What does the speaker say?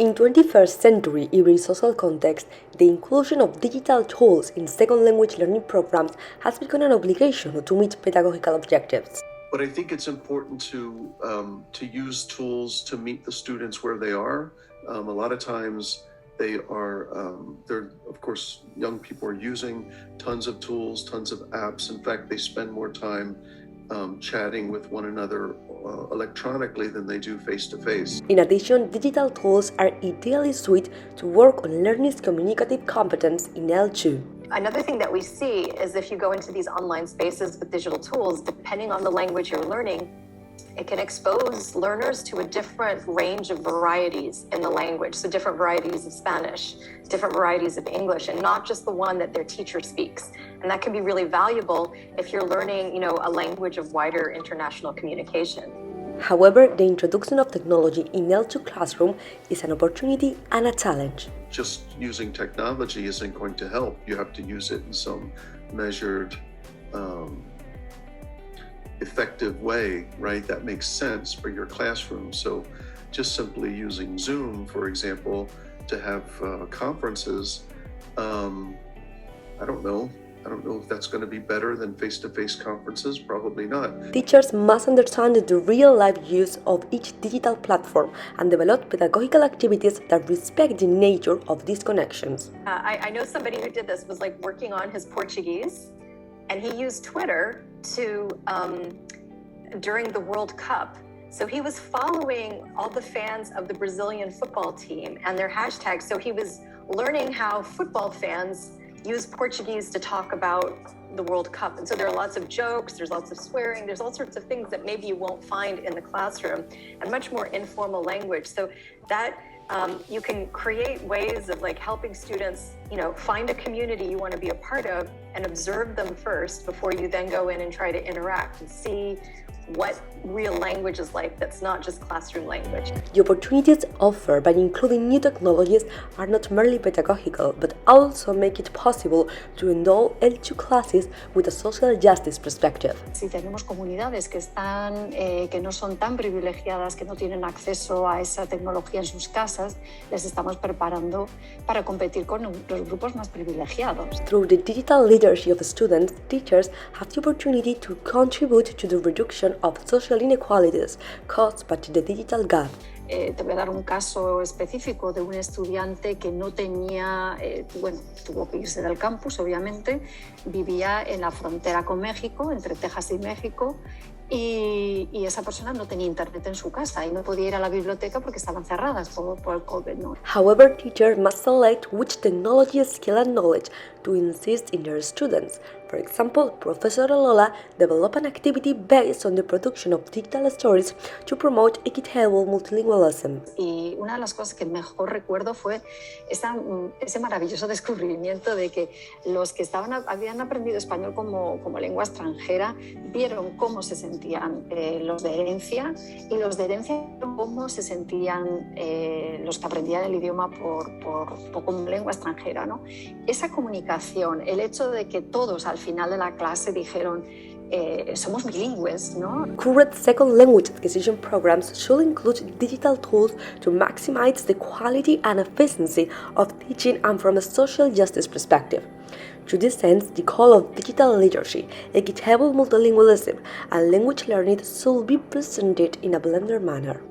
In 21st century, every social context, the inclusion of digital tools in second language learning programs has become an obligation to meet pedagogical objectives. But I think it's important to use tools to meet the students where they are. A lot of times they're, of course, young people are using tons of tools, tons of apps. In fact, they spend more time chatting with one another electronically than they do face-to-face. In addition, digital tools are ideally suited to work on learners' communicative competence in L2. Another thing that we see is if you go into these online spaces with digital tools, depending on the language you're learning, it can expose learners to a different range of varieties in the language. So different varieties of Spanish, different varieties of English, and not just the one that their teacher speaks. And that can be really valuable if you're learning, a language of wider international communication. However, the introduction of technology in L2 classroom is an opportunity and a challenge. Just using technology isn't going to help. You have to use it in some measured, effective way, right? That makes sense for your classroom. So just simply using Zoom, for example, to have conferences, I don't know if that's going to be better than face-to-face conferences. Probably not. Teachers must understand the real-life use of each digital platform and develop pedagogical activities that respect the nature of these connections. I know somebody who did this, was working on his Portuguese, and he used Twitter to during the World Cup. So he was following all the fans of the Brazilian football team and their hashtags. So he was learning how football fans use Portuguese to talk about the World Cup. And so there are lots of jokes, there's lots of swearing, there's all sorts of things that maybe you won't find in the classroom, and much more informal language. So that you can create ways of helping students, find a community you want to be a part of and observe them first before you then go in and try to interact and see what real language is like that's not just classroom language. The opportunities offered by including new technologies are not merely pedagogical, but also make it possible to endow L2 classes with a social justice perspective. Si tenemos comunidades que no son tan privilegiadas, que no tienen acceso a esa tecnología en sus casas, les estamos preparando para competir con los grupos más privilegiados. Through the digital leadership of students, teachers have the opportunity to contribute to the reduction of social inequalities caused by the digital gap. Te voy a dar un caso específico de un estudiante que no tenía, tuvo que irse del campus, obviamente, vivía en la frontera con México, entre Texas y México, y esa persona no tenía internet en su casa y no podía ir a la biblioteca porque estaban cerradas por el COVID, ¿no? However, teachers must select which technology, skill and knowledge to insist in their students. For example, Professor Lola developed an activity based on the production of digital stories to promote equitable multilingualism. Y una de las cosas que mejor recuerdo fue ese maravilloso descubrimiento de que los que habían aprendido español como lengua extranjera vieron cómo se sentían los de herencia, y los de herencia cómo se sentían los que aprendían el idioma como lengua extranjera, ¿no? Esa comunicación, el hecho de que todos al final de la clase dijeron somos bilingües, ¿no? Current second language acquisition programs should include digital tools to maximize the quality and efficiency of teaching and from a social justice perspective. To this end, the call of digital literacy, equitable multilingualism, and language learning should be presented in a blended manner.